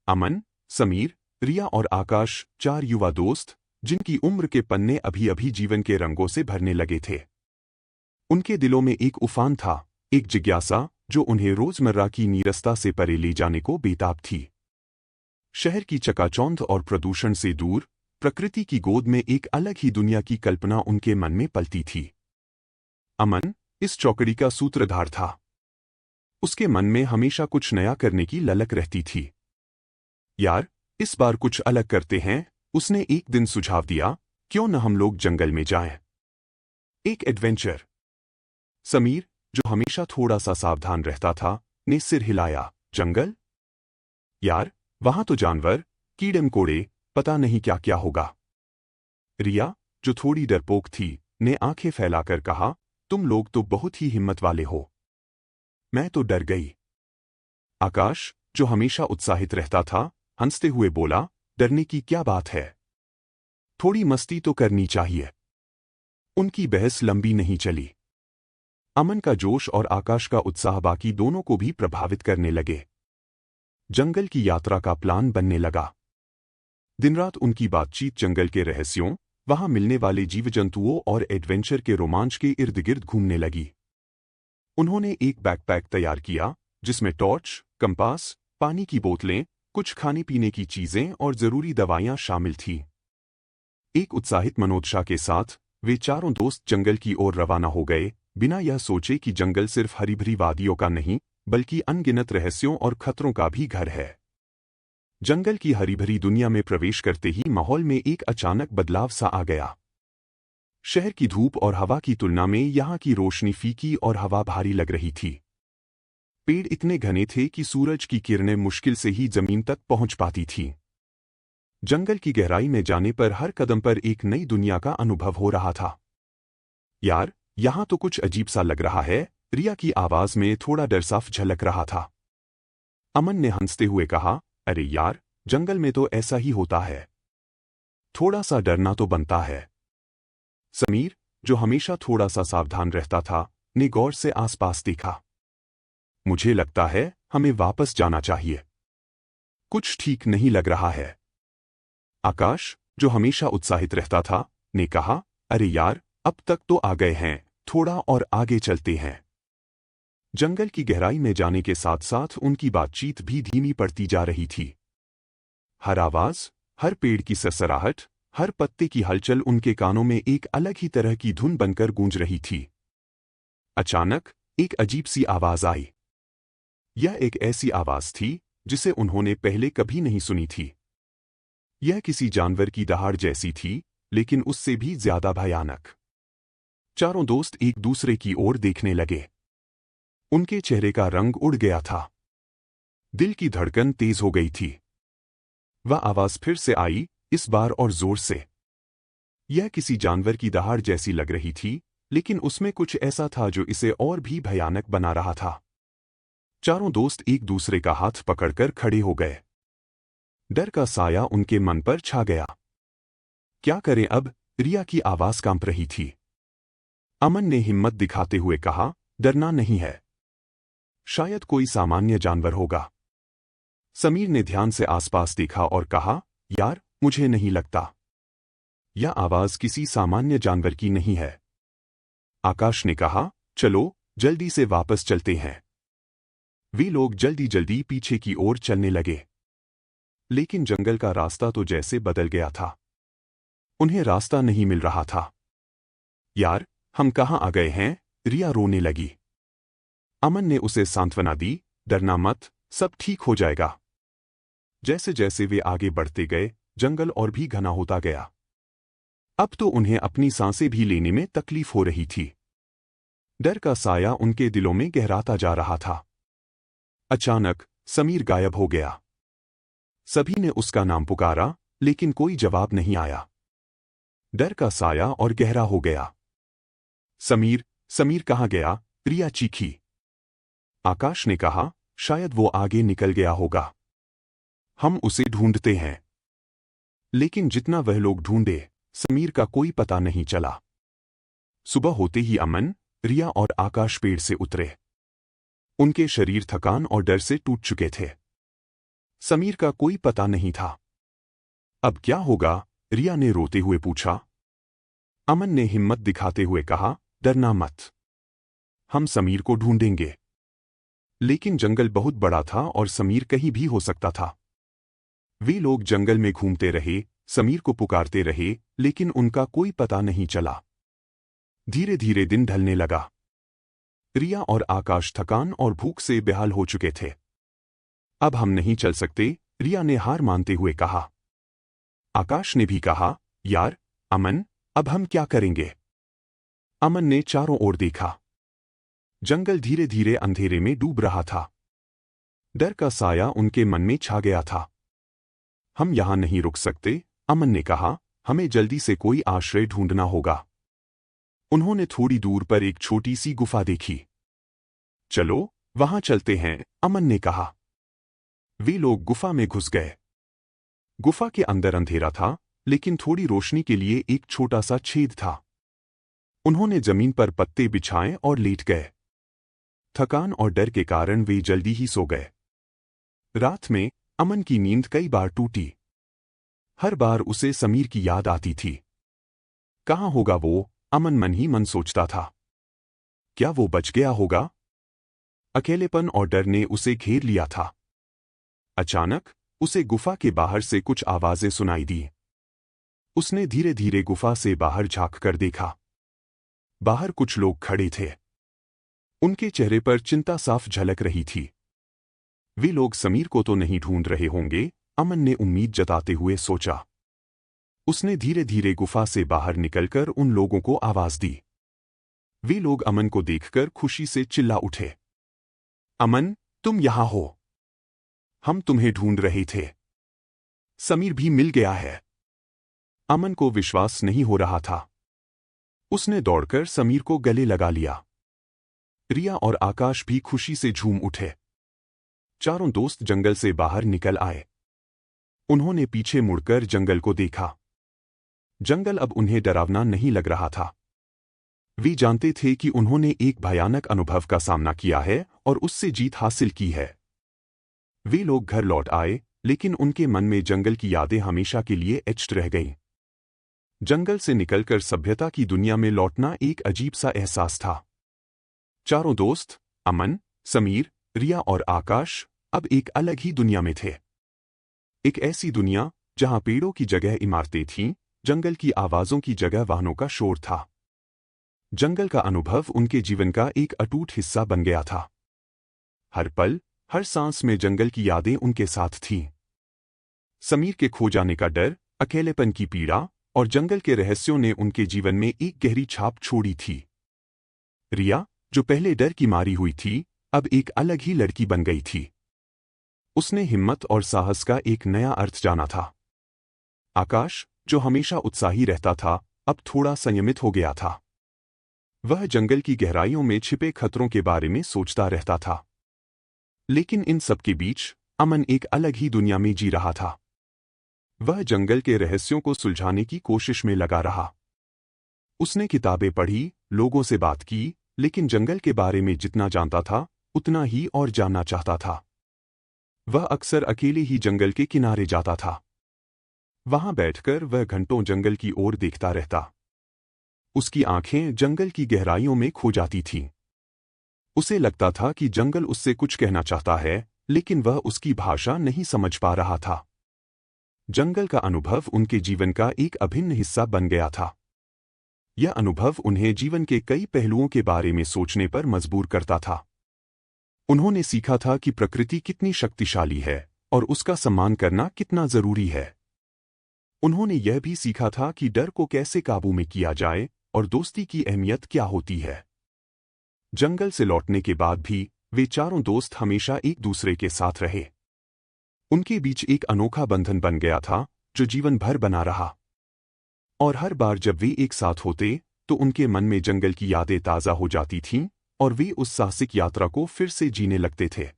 अमन, समीर, रिया और आकाश, 4 युवा दोस्त, जिनकी उम्र के पन्ने अभी अभी जीवन के रंगों से भरने लगे थे। उनके दिलों में एक उफान था, एक जिज्ञासा जो उन्हें रोजमर्रा की नीरसता से परे ले जाने को बेताब थी। शहर की चकाचौंध और प्रदूषण से दूर, प्रकृति की गोद में एक अलग ही दुनिया की कल्पना उनके मन में पलती थी। अमन इस चौकड़ी का सूत्रधार था। उसके मन में हमेशा कुछ नया करने की ललक रहती थी। यार, इस बार कुछ अलग करते हैं, उसने एक दिन सुझाव दिया। क्यों न हम लोग जंगल में जाएं? एक एडवेंचर। समीर, जो हमेशा थोड़ा सा सावधान रहता था, ने सिर हिलाया। जंगल? यार, वहां तो जानवर, कीड़े मकोड़े, पता नहीं क्या क्या होगा। रिया, जो थोड़ी डरपोक थी, ने आंखें फैलाकर कहा, तुम लोग तो बहुत ही हिम्मत वाले हो। मैं तो डर गई। आकाश, जो हमेशा उत्साहित रहता था, हंसते हुए बोला, डरने की क्या बात है? थोड़ी मस्ती तो करनी चाहिए। उनकी बहस लंबी नहीं चली। अमन का जोश और आकाश का उत्साह बाकी दोनों को भी प्रभावित करने लगे। जंगल की यात्रा का प्लान बनने लगा। दिन रात उनकी बातचीत जंगल के रहस्यों, वहां मिलने वाले जीव जंतुओं और एडवेंचर के रोमांच के इर्द गिर्द घूमने लगी। उन्होंने एक बैकपैक तैयार किया, जिसमें टॉर्च, कंपास, पानी की बोतलें, कुछ खाने पीने की चीजें और जरूरी दवाइयां शामिल थीं। एक उत्साहित मनोदशा के साथ वे चारों दोस्त जंगल की ओर रवाना हो गए, बिना यह सोचे कि जंगल सिर्फ हरी भरी वादियों का नहीं, बल्कि अनगिनत रहस्यों और खतरों का भी घर है। जंगल की हरी भरी दुनिया में प्रवेश करते ही माहौल में एक अचानक बदलाव सा आ गया। शहर की धूप और हवा की तुलना में यहाँ की रोशनी फीकी और हवा भारी लग रही थी। पेड़ इतने घने थे कि सूरज की किरणें मुश्किल से ही जमीन तक पहुंच पाती थीं। जंगल की गहराई में जाने पर हर कदम पर एक नई दुनिया का अनुभव हो रहा था। यार, यहां तो कुछ अजीब सा लग रहा है, रिया की आवाज में थोड़ा डर साफ झलक रहा था। अमन ने हंसते हुए कहा, अरे यार, जंगल में तो ऐसा ही होता है। थोड़ा सा डरना तो बनता है। समीर, जो हमेशा थोड़ा सा सावधान रहता था, ने गौर से आसपास देखा। मुझे लगता है हमें वापस जाना चाहिए। कुछ ठीक नहीं लग रहा है। आकाश, जो हमेशा उत्साहित रहता था, ने कहा, अरे यार, अब तक तो आ गए हैं, थोड़ा और आगे चलते हैं। जंगल की गहराई में जाने के साथ साथ उनकी बातचीत भी धीमी पड़ती जा रही थी। हर आवाज, हर पेड़ की सरसराहट, हर पत्ते की हलचल उनके कानों में एक अलग ही तरह की धुन बनकर गूंज रही थी। अचानक एक अजीब सी आवाज आई। यह एक ऐसी आवाज थी जिसे उन्होंने पहले कभी नहीं सुनी थी। यह किसी जानवर की दहाड़ जैसी थी, लेकिन उससे भी ज्यादा भयानक। चारों दोस्त एक दूसरे की ओर देखने लगे। उनके चेहरे का रंग उड़ गया था। दिल की धड़कन तेज हो गई थी। वह आवाज फिर से आई, इस बार और जोर से। यह किसी जानवर की दहाड़ जैसी लग रही थी, लेकिन उसमें कुछ ऐसा था जो इसे और भी भयानक बना रहा था। चारों दोस्त एक दूसरे का हाथ पकड़कर खड़े हो गए। डर का साया उनके मन पर छा गया। क्या करें अब? रिया की आवाज कांप रही थी। अमन ने हिम्मत दिखाते हुए कहा, डरना नहीं है। शायद कोई सामान्य जानवर होगा। समीर ने ध्यान से आसपास देखा और कहा, यार, मुझे नहीं लगता। यह आवाज किसी सामान्य जानवर की नहीं है। आकाश ने कहा, चलो, जल्दी से वापस चलते हैं। वे लोग जल्दी जल्दी पीछे की ओर चलने लगे। लेकिन जंगल का रास्ता तो जैसे बदल गया था। उन्हें रास्ता नहीं मिल रहा था। यार, हम कहाँ आ गए हैं? रिया रोने लगी। अमन ने उसे सांत्वना दी, डरना मत, सब ठीक हो जाएगा। जैसे जैसे वे आगे बढ़ते गए, जंगल और भी घना होता गया। अब तो उन्हें अपनी सांसें भी लेने में तकलीफ हो रही थी। डर का साया उनके दिलों में गहराता जा रहा था। अचानक समीर गायब हो गया। सभी ने उसका नाम पुकारा, लेकिन कोई जवाब नहीं आया। डर का साया और गहरा हो गया। समीर, समीर कहाँ गया? रिया चीखी। आकाश ने कहा, शायद वो आगे निकल गया होगा। हम उसे ढूंढते हैं। लेकिन जितना वह लोग ढूंढे, समीर का कोई पता नहीं चला। सुबह होते ही अमन, रिया और आकाश पेड़ से उतरे। उनके शरीर थकान और डर से टूट चुके थे। समीर का कोई पता नहीं था। अब क्या होगा? रिया ने रोते हुए पूछा। अमन ने हिम्मत दिखाते हुए कहा, डरना मत, हम समीर को ढूंढेंगे। लेकिन जंगल बहुत बड़ा था और समीर कहीं भी हो सकता था। वे लोग जंगल में घूमते रहे, समीर को पुकारते रहे, लेकिन उनका कोई पता नहीं चला। धीरे धीरे दिन ढलने लगा। रिया और आकाश थकान और भूख से बेहाल हो चुके थे। अब हम नहीं चल सकते, रिया ने हार मानते हुए कहा। आकाश ने भी कहा, यार अमन, अब हम क्या करेंगे? अमन ने चारों ओर देखा। जंगल धीरे धीरे अंधेरे में डूब रहा था। डर का साया उनके मन में छा गया था। हम यहां नहीं रुक सकते, अमन ने कहा, हमें जल्दी से कोई आश्रय ढूंढना होगा। उन्होंने थोड़ी दूर पर एक छोटी सी गुफा देखी। चलो वहां चलते हैं, अमन ने कहा। वे लोग गुफा में घुस गए। गुफा के अंदर अंधेरा था, लेकिन थोड़ी रोशनी के लिए एक छोटा सा छेद था। उन्होंने जमीन पर पत्ते बिछाए और लेट गए। थकान और डर के कारण वे जल्दी ही सो गए। रात में अमन की नींद कई बार टूटी। हर बार उसे समीर की याद आती थी। कहाँ होगा वो? अमन मन ही मन सोचता था। क्या वो बच गया होगा? अकेलेपन और डर ने उसे घेर लिया था। अचानक उसे गुफा के बाहर से कुछ आवाजें सुनाई दी। उसने धीरे धीरे गुफा से बाहर झांक कर देखा। बाहर कुछ लोग खड़े थे। उनके चेहरे पर चिंता साफ झलक रही थी। वे लोग समीर को तो नहीं ढूंढ रहे होंगे, अमन ने उम्मीद जताते हुए सोचा। उसने धीरे धीरे गुफा से बाहर निकलकर उन लोगों को आवाज दी। वे लोग अमन को देखकर खुशी से चिल्ला उठे। अमन, तुम यहां हो। हम तुम्हें ढूंढ रहे थे। समीर भी मिल गया है। अमन को विश्वास नहीं हो रहा था। उसने दौड़कर समीर को गले लगा लिया। रिया और आकाश भी खुशी से झूम उठे। चारों दोस्त जंगल से बाहर निकल आए। उन्होंने पीछे मुड़कर जंगल को देखा। जंगल अब उन्हें डरावना नहीं लग रहा था। वे जानते थे कि उन्होंने एक भयानक अनुभव का सामना किया है और उससे जीत हासिल की है। वे लोग घर लौट आए, लेकिन उनके मन में जंगल की यादें हमेशा के लिए एच्ड रह गईं। जंगल से निकलकर सभ्यता की दुनिया में लौटना एक अजीब सा एहसास था। चारों दोस्त, अमन, समीर, रिया और आकाश, अब एक अलग ही दुनिया में थे। एक ऐसी दुनिया जहां पेड़ों की जगह इमारतें थीं, जंगल की आवाजों की जगह वाहनों का शोर था। जंगल का अनुभव उनके जीवन का एक अटूट हिस्सा बन गया था। हर पल, हर सांस में जंगल की यादें उनके साथ थीं। समीर के खो जाने का डर, अकेलेपन की पीड़ा और जंगल के रहस्यों ने उनके जीवन में एक गहरी छाप छोड़ी थी। रिया, जो पहले डर की मारी हुई थी, अब एक अलग ही लड़की बन गई थी। उसने हिम्मत और साहस का एक नया अर्थ जाना था। आकाश, जो हमेशा उत्साही रहता था, अब थोड़ा संयमित हो गया था। वह जंगल की गहराइयों में छिपे खतरों के बारे में सोचता रहता था। लेकिन इन सब के बीच अमन एक अलग ही दुनिया में जी रहा था। वह जंगल के रहस्यों को सुलझाने की कोशिश में लगा रहा। उसने किताबें पढ़ी, लोगों से बात की, लेकिन जंगल के बारे में जितना जानता था, उतना ही और जानना चाहता था। वह अक्सर अकेले ही जंगल के किनारे जाता था। वहां बैठकर वह घंटों जंगल की ओर देखता रहता। उसकी आंखें जंगल की गहराइयों में खो जाती थीं। उसे लगता था कि जंगल उससे कुछ कहना चाहता है, लेकिन वह उसकी भाषा नहीं समझ पा रहा था। जंगल का अनुभव उनके जीवन का एक अभिन्न हिस्सा बन गया था। यह अनुभव उन्हें जीवन के कई पहलुओं के बारे में सोचने पर मजबूर करता था। उन्होंने सीखा था कि प्रकृति कितनी शक्तिशाली है और उसका सम्मान करना कितना जरूरी है। उन्होंने यह भी सीखा था कि डर को कैसे काबू में किया जाए और दोस्ती की अहमियत क्या होती है। जंगल से लौटने के बाद भी वे चारों दोस्त हमेशा एक दूसरे के साथ रहे। उनके बीच एक अनोखा बंधन बन गया था, जो जीवन भर बना रहा। और हर बार जब वे एक साथ होते, तो उनके मन में जंगल की यादें ताज़ा हो जाती थीं और वे उस साहसिक यात्रा को फिर से जीने लगते थे।